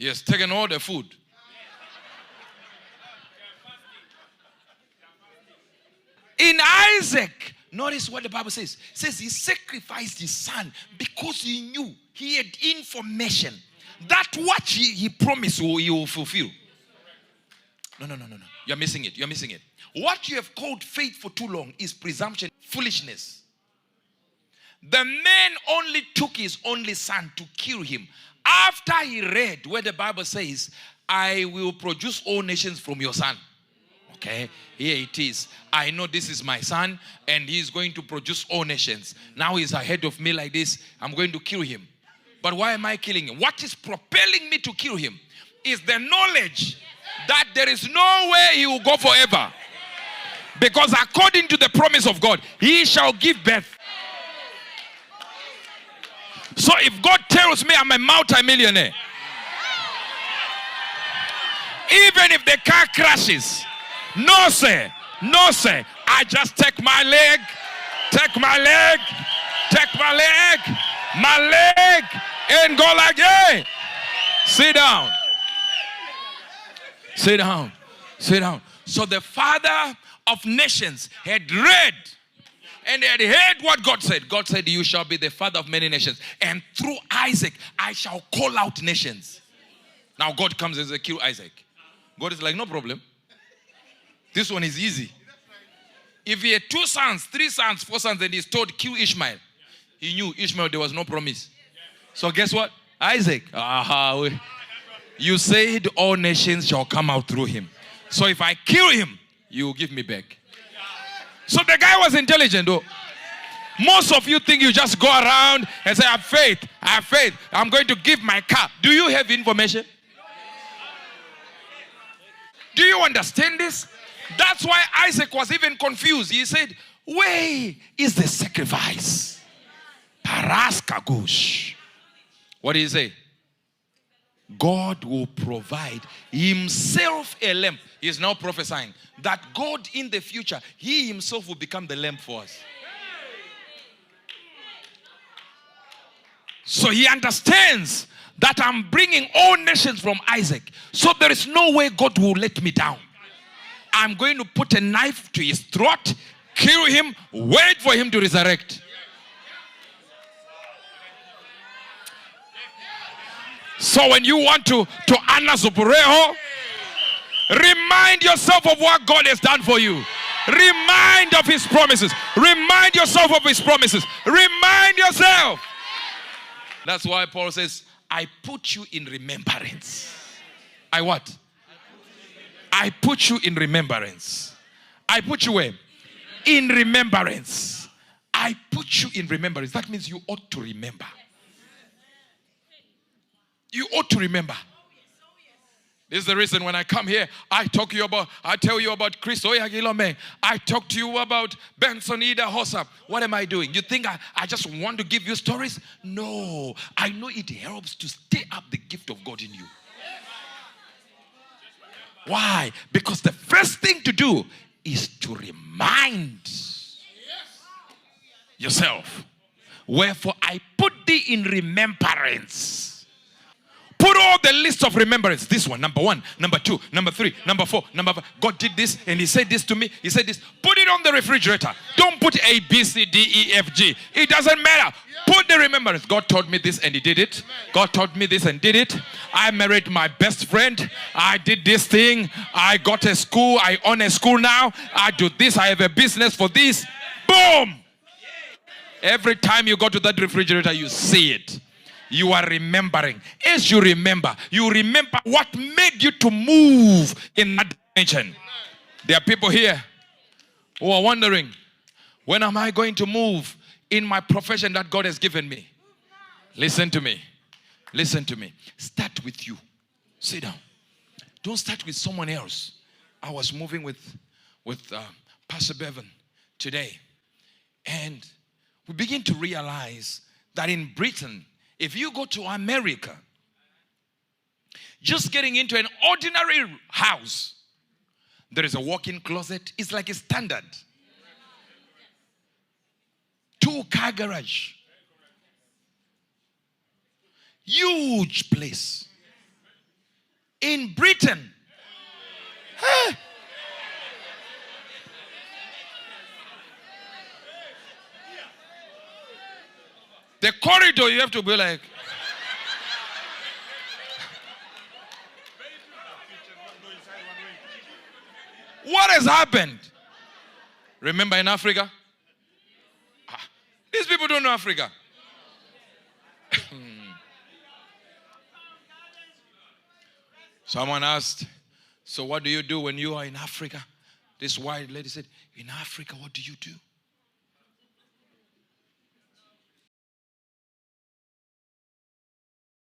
He has taken all the food. In Isaac, notice what the Bible says. It says he sacrificed his son because he knew, he had information that what he promised he will fulfill. No. You're missing it. You're missing it. What you have called faith for too long is presumption, foolishness. The man only took his only son to kill him after he read where the Bible says, I will produce all nations from your son. Okay, here it is. I know this is my son and he's going to produce all nations. Now he's ahead of me like this. I'm going to kill him. But why am I killing him? What is propelling me to kill him is the knowledge that there is no way he will go forever. Because according to the promise of God, he shall give birth. So if God tells me I'm a multi-millionaire, even if the car crashes, no sir, I just take my leg, and go like, hey, sit down. So the father of nations had read and had heard what God said. God said, you shall be the father of many nations. And through Isaac, I shall call out nations. Now God comes and says, kill Isaac. God is like, no problem. This one is easy. If he had 2 sons, 3 sons, 4 sons, and he's told, kill Ishmael. He knew Ishmael, there was no promise. So guess what? Isaac. You said all nations shall come out through him. So if I kill him, you will give me back. So the guy was intelligent though. Most of you think you just go around and say, I have faith. I'm going to give my car. Do you have information? Do you understand this? That's why Isaac was even confused. He said, where is the sacrifice? Paraskagush. What did he say? God will provide himself a lamb. He is now prophesying that God in the future, he himself will become the lamb for us. So he understands that I'm bringing all nations from Isaac. So there is no way God will let me down. I'm going to put a knife to his throat, kill him, wait for him to resurrect. So when you want to honor Zupureho, remind yourself of what God has done for you. Remind of his promises. Remind yourself of his promises. Remind yourself. That's why Paul says, I put you in remembrance. I what? I put you in remembrance. I put you where? In remembrance. I put you in remembrance. That means you ought to remember. You ought to remember. This is the reason when I come here, I tell you about Chris Oyagilome. I talk to you about Benson Ida Hossa. What am I doing? You think I just want to give you stories? No. I know it helps to stir up the gift of God in you. Why? Because the first thing to do is to remind yourself. Wherefore I put thee in remembrance. Put all the list of remembrance. This one, number 1, number 2, number 3, number 4, number 5. God did this and he said this to me. He said this. Put it on the refrigerator. Don't put A, B, C, D, E, F, G. It doesn't matter. Put the remembrance. God told me this and he did it. God taught me this and did it. I married my best friend. I did this thing. I got a school. I own a school now. I do this. I have a business for this. Boom. Every time you go to that refrigerator, you see it. You are remembering. As you remember what made you to move in that dimension. There are people here who are wondering, when am I going to move in my profession that God has given me? Listen to me. Listen to me. Start with you. Sit down. Don't start with someone else. I was moving with Pastor Bevan today. And we begin to realize that in Britain, if you go to America, just getting into an ordinary house, there is a walk-in closet. It's like a standard. 2-car garage. Huge place. in Britain. Hey. The corridor, you have to be like, what has happened? Remember in Africa? These people don't know Africa. Someone asked, so what do you do when you are in Africa? This white lady said, in Africa, what do you do?